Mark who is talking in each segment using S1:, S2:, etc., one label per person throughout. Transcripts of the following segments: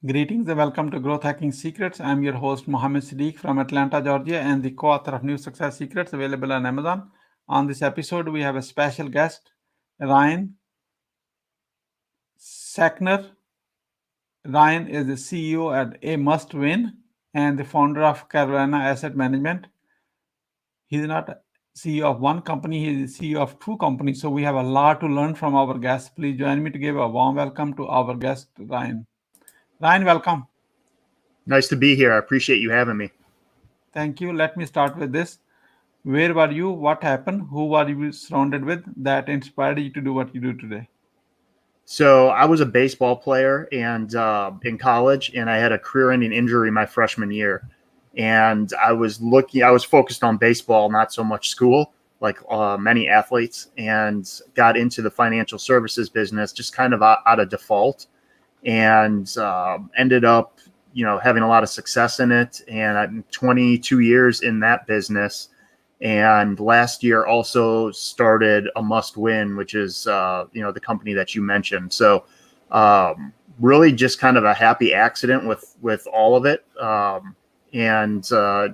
S1: Greetings and welcome to Growth Hacking Secrets. I'm your host Mohammed Siddique from Atlanta, Georgia, and the co-author of New Success Secrets available on Amazon. On this episode, we have a special guest, Ryan Schachtner. Ryan is the CEO at A Must Win and the founder of Carolina Asset Management. He's not CEO of one company, he is the CEO of two companies. So we have a lot to learn from our guest. Please join me to give a warm welcome to our guest, Ryan. Ryan, welcome.
S2: Nice to be here. I appreciate you having me.
S1: Thank you. Let me start with this. Where were you? What happened? Who were you surrounded with that inspired you to do what you do today?
S2: So I was a baseball player and in college, and I had a career-ending injury my freshman year. And I was focused on baseball, not so much school, like many athletes, and got into the financial services business just kind of out of default, and ended up, having a lot of success in it. And I'm 22 years in that business. And last year also started a Must Win, which is the company that you mentioned. So really just kind of a happy accident with all of it, and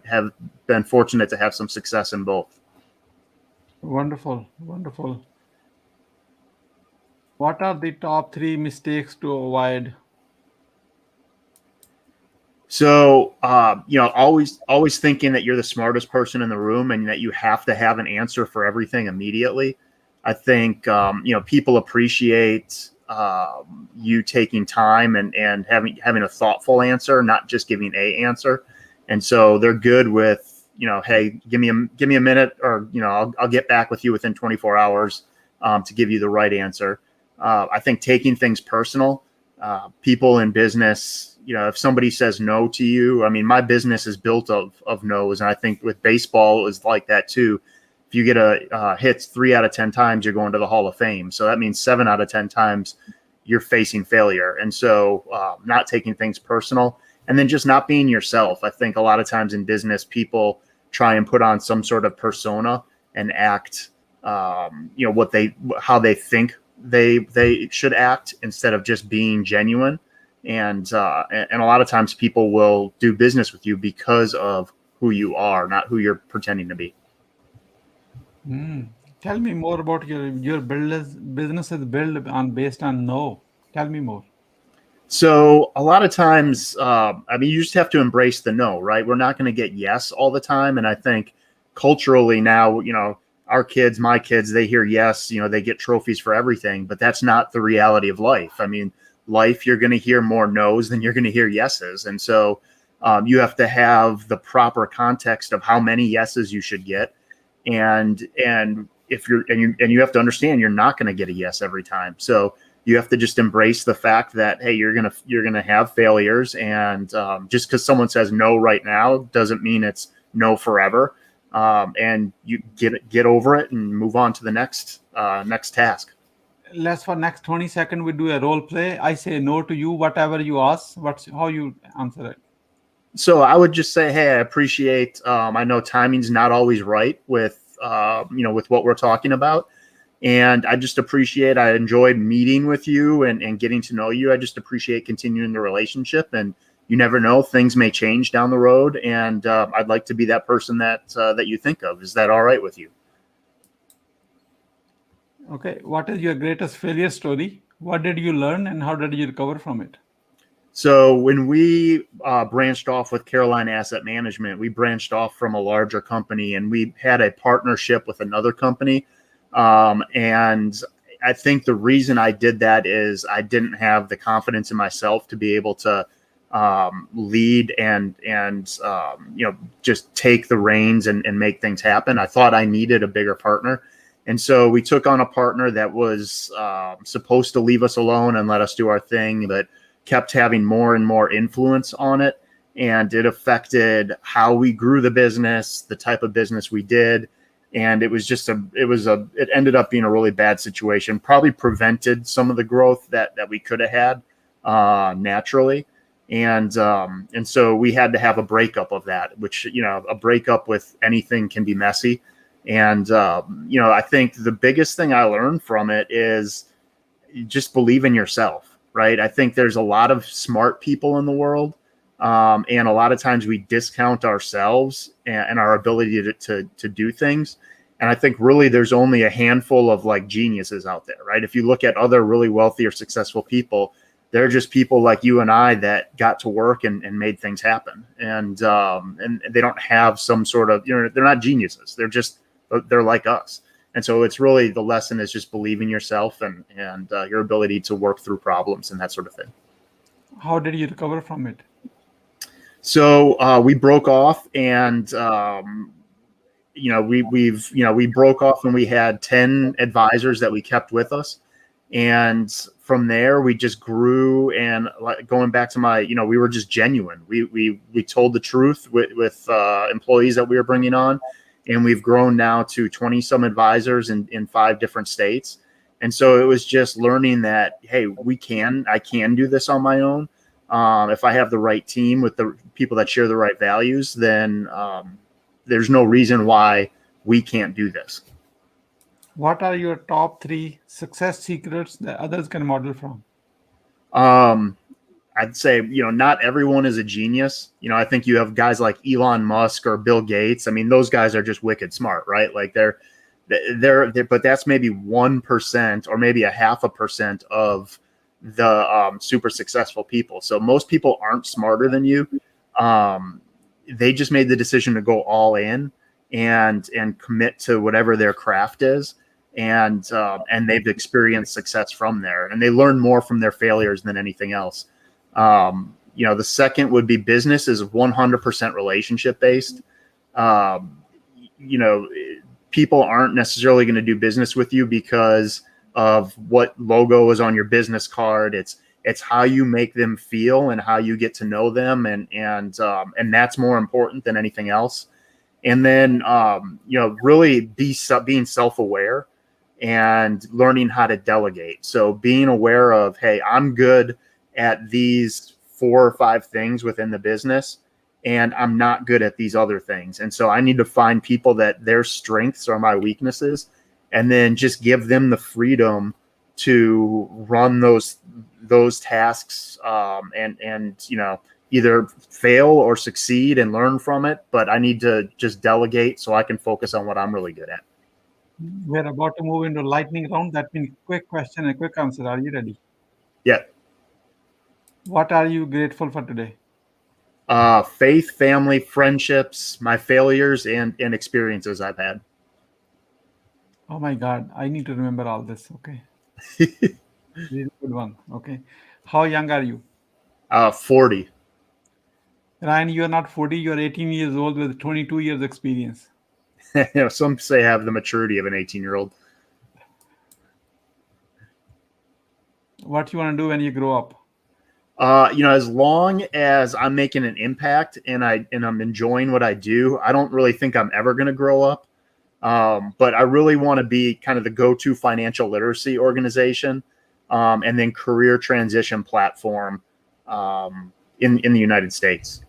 S2: have been fortunate to have some success in both.
S1: Wonderful, wonderful. What are the top three mistakes to avoid?
S2: So always thinking that you're the smartest person in the room and that you have to have an answer for everything immediately. I think people appreciate you taking time and having a thoughtful answer, not just giving a answer. And so they're good with, hey, give me a minute, or I'll get back with you within 24 hours to give you the right answer. I think taking things personal, people in business, if somebody says no to you, I mean, my business is built of no's, and I think with baseball is like that too. If you get a hits 3 out of 10 times, you're going to the Hall of Fame. So that means 7 out of 10 times you're facing failure. And so not taking things personal, and then just not being yourself. I think a lot of times in business, people try and put on some sort of persona and act, how they think they should act, instead of just being genuine. And a lot of times people will do business with you because of who you are, not who you're pretending to be.
S1: Hmm. Tell me more about your business is built on based on no. Tell me more.
S2: So a lot of times, you just have to embrace the no, right? We're not going to get yes all the time. And I think culturally now, our kids, my kids, they hear yes, they get trophies for everything, but that's not the reality of life. I mean, life, you're going to hear more no's than you're going to hear yeses. And so you have to have the proper context of how many yeses you should get. And if you have to understand, you're not going to get a yes every time. So you have to just embrace the fact that, hey, you're gonna have failures, and just because someone says no right now doesn't mean it's no forever. And you get over it and move on to the next task.
S1: Let's for next 20 seconds we do a role play. I say no to you, whatever you ask. What's how you answer it?
S2: So I would just say, hey, I appreciate. I know timing's not always right with what we're talking about. And I enjoyed meeting with you and getting to know you. I just appreciate continuing the relationship. And you never know, things may change down the road. And I'd like to be that person that you think of. Is that all right with you?
S1: Okay. What is your greatest failure story? What did you learn and how did you recover from it?
S2: So when we branched off with Carolina Asset Management, we branched off from a larger company, and we had a partnership with another company. And I think the reason I did that is I didn't have the confidence in myself to be able to lead and just take the reins and make things happen. I thought I needed a bigger partner. And so we took on a partner that was supposed to leave us alone and let us do our thing, but kept having more and more influence on it. And it affected how we grew the business, the type of business we did. And it ended up being a really bad situation, probably prevented some of the growth that we could have had naturally. And so we had to have a breakup of that, which, a breakup with anything can be messy. And, I think the biggest thing I learned from it is just believe in yourself. right? I think there's a lot of smart people in the world. And a lot of times we discount ourselves and our ability to do things. And I think really there's only a handful of like geniuses out there, right? If you look at other really wealthy or successful people, they're just people like you and I that got to work and made things happen. And they don't have some sort of, they're not geniuses. They're like us. And so it's really, the lesson is just believe in yourself and your ability to work through problems and that sort of thing.
S1: How did you recover from it?
S2: So we broke off, and we broke off, and we had 10 advisors that we kept with us, and from there we just grew. And going back to my, we were just genuine. We told the truth with employees that we were bringing on, and we've grown now to 20 some advisors in 5 different states. And so it was just learning that, hey, I can do this on my own. If I have the right team with the people that share the right values, then there's no reason why we can't do this.
S1: What are your top 3 success secrets that others can model from?
S2: I'd say, not everyone is a genius. I think you have guys like Elon Musk or Bill Gates. I mean, those guys are just wicked smart, right? Like they're but that's maybe 1% or maybe 0.5% of the super successful people. So most people aren't smarter than you. They just made the decision to go all in and commit to whatever their craft is. And they've experienced success from there, and they learn more from their failures than anything else. The second would be business is 100% relationship based. People aren't necessarily going to do business with you because of what logo is on your business card. It's how you make them feel and how you get to know them. And that's more important than anything else. And then, really being self-aware and learning how to delegate. So being aware of, hey, I'm good at these 4 or 5 things within the business, and I'm not good at these other things. And so I need to find people that their strengths are my weaknesses, and then just give them the freedom to run those tasks, and either fail or succeed and learn from it. But I need to just delegate so I can focus on what I'm really good at.
S1: We're about to move into lightning round. That means quick question and quick answer. Are you ready?
S2: Yeah.
S1: What are you grateful for today?
S2: Faith, family, friendships, my failures, and experiences I've had.
S1: Oh my God, I need to remember all this. Okay. Really good one. Okay. How young are you?
S2: 40.
S1: Ryan, you are not 40, you are 18 years old with 22 years experience.
S2: Some say I have the maturity of an 18-year-old.
S1: What you want to do when you grow up?
S2: As long as I'm making an impact and I'm enjoying what I do, I don't really think I'm ever going to grow up. But I really want to be kind of the go-to financial literacy organization, and then career transition platform in the United States.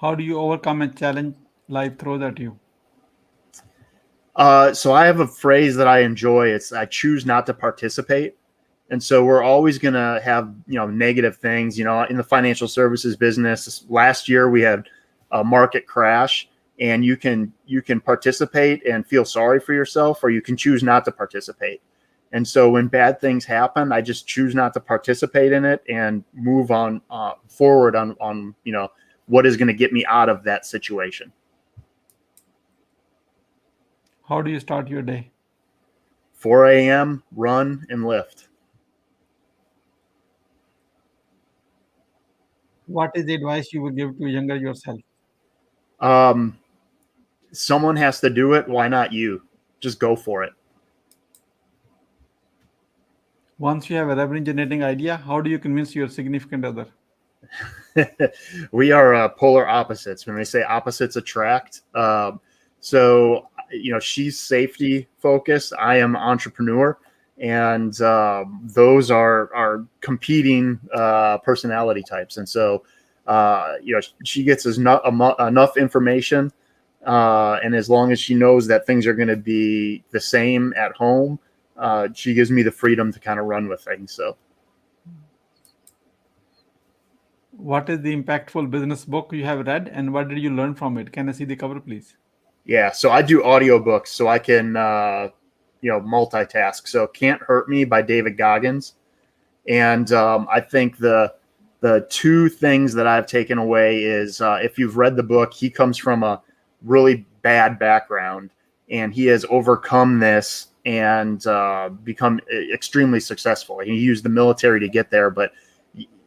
S1: How do you overcome a challenge life throws at you?
S2: So I have a phrase that I enjoy. It's I choose not to participate. And so we're always going to have, negative things, in the financial services business. Last year we had a market crash, and you can participate and feel sorry for yourself, or you can choose not to participate. And so when bad things happen, I just choose not to participate in it and move on forward on what is going to get me out of that situation.
S1: How do you start your day?
S2: 4 a.m., run and lift.
S1: What is the advice you would give to younger yourself?
S2: Someone has to do it. Why not you? Just go for it.
S1: Once you have a revenue generating idea, how do you convince your significant other?
S2: We are polar opposites. When they say opposites attract, so she's safety focused. I am entrepreneur, and those are competing personality types. And so she gets enough information, and as long as she knows that things are going to be the same at home, she gives me the freedom to kind of run with things. So
S1: What is the impactful business book you have read and what did you learn from it? Can I see the cover, please?
S2: yeah, so I do audiobooks so I can multitask. So Can't Hurt Me by David Goggins. And I think the two things that I've taken away is if you've read the book, he comes from a really bad background and he has overcome this and become extremely successful. He used the military to get there, but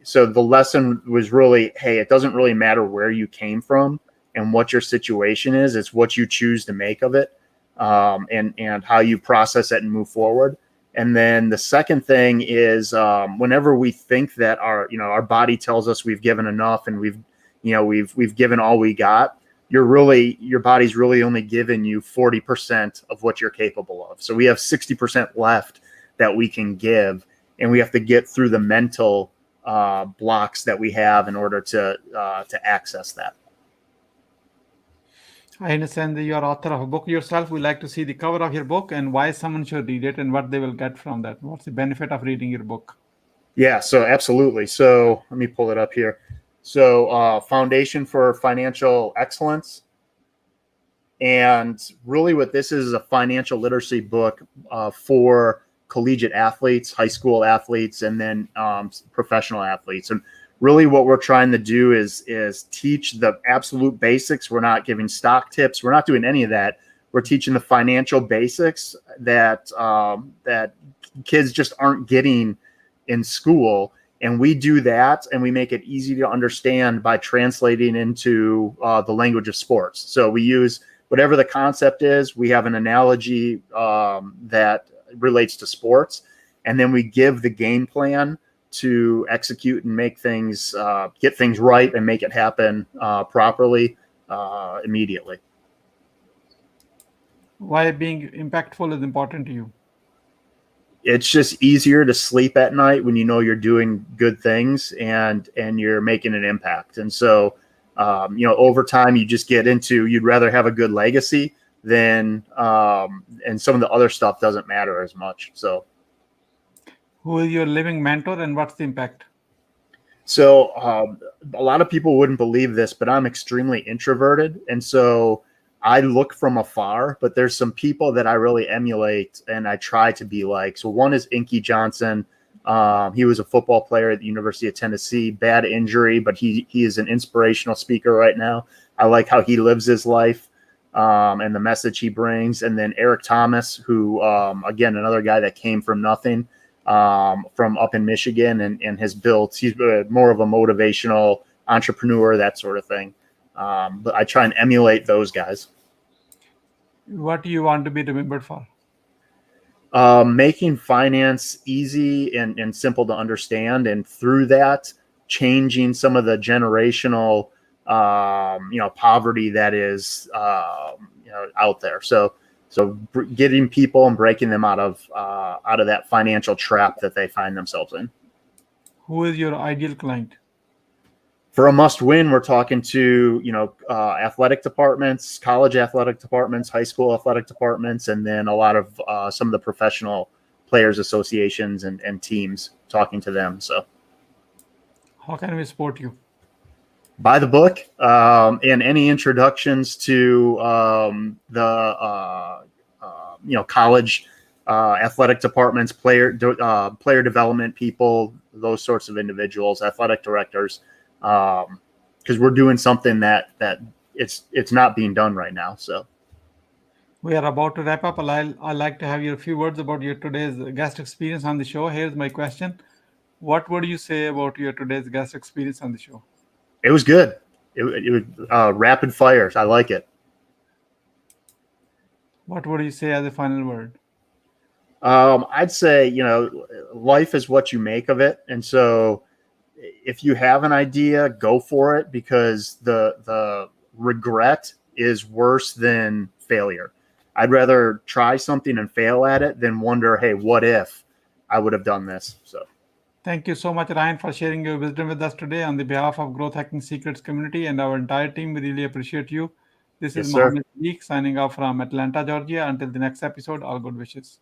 S2: so the lesson was really, hey, it doesn't really matter where you came from and what your situation is. It's what you choose to make of it, and how you process it and move forward. And then the second thing is whenever we think that our body tells us we've given enough and we've given all we got, your body's really only given you 40% of what you're capable of. So we have 60% left that we can give, and we have to get through the mental blocks that we have in order to access that.
S1: I understand that you are author of a book yourself. We like to see the cover of your book and why someone should read it and what they will get from that. What's the benefit of reading your book?
S2: Yeah, so absolutely. So let me pull it up here. So Foundation for Financial Excellence. And really what this is a financial literacy book for collegiate athletes, high school athletes, and then professional athletes. And really what we're trying to do is teach the absolute basics. We're not giving stock tips. We're not doing any of that. We're teaching the financial basics that kids just aren't getting in school. And we do that, and we make it easy to understand by translating into the language of sports. So we use whatever the concept is. We have an analogy that relates to sports, and then we give the game plan to execute and make things, get things right and make it happen properly immediately.
S1: Why being impactful is important to you?
S2: It's just easier to sleep at night when you know you're doing good things and you're making an impact. And so, over time, you just get into you'd rather have a good legacy than and some of the other stuff doesn't matter as much. So,
S1: Who is your living mentor and what's the impact?
S2: so a lot of people wouldn't believe this, but I'm extremely introverted, and so I look from afar. But there's some people that I really emulate and I try to be like. So one is Inky Johnson. He was a football player at the University of Tennessee. Bad injury, but he is an inspirational speaker right now. I like how he lives his life and the message he brings. And then Eric Thomas, who again another guy that came from nothing. From up in Michigan and has built, he's more of a motivational entrepreneur, that sort of thing. But I try and emulate those guys.
S1: What do you want to be remembered for?
S2: Making finance easy and simple to understand. And through that, changing some of the generational, poverty that is, out there. So getting people and breaking them out of that financial trap that they find themselves in.
S1: Who is your ideal client?
S2: For a must win, we're talking to, athletic departments, college athletic departments, high school athletic departments, and then a lot of some of the professional players associations and teams, talking to them. So
S1: How can we support you?
S2: buy the book and any introductions to college athletic departments, player development people, those sorts of individuals, athletic directors, because we're doing something that it's not being done right now. So
S1: We are about to wrap up. I'd like to have your few words about your today's guest experience on the show. Here's my question. What would you say about your today's guest experience on the show?
S2: it was good. It was rapid fires. I like it.
S1: What would you say as a final word?
S2: I'd say, life is what you make of it. And so if you have an idea, go for it, because the regret is worse than failure. I'd rather try something and fail at it than wonder, hey, what if I would have done this? So
S1: Thank you so much, Ryan, for sharing your wisdom with us today. On the behalf of Growth Hacking Secrets community and our entire team, we really appreciate you. This is
S2: yes, sir.
S1: Mohammed Siddique signing off from Atlanta, Georgia. Until the next episode, all good wishes.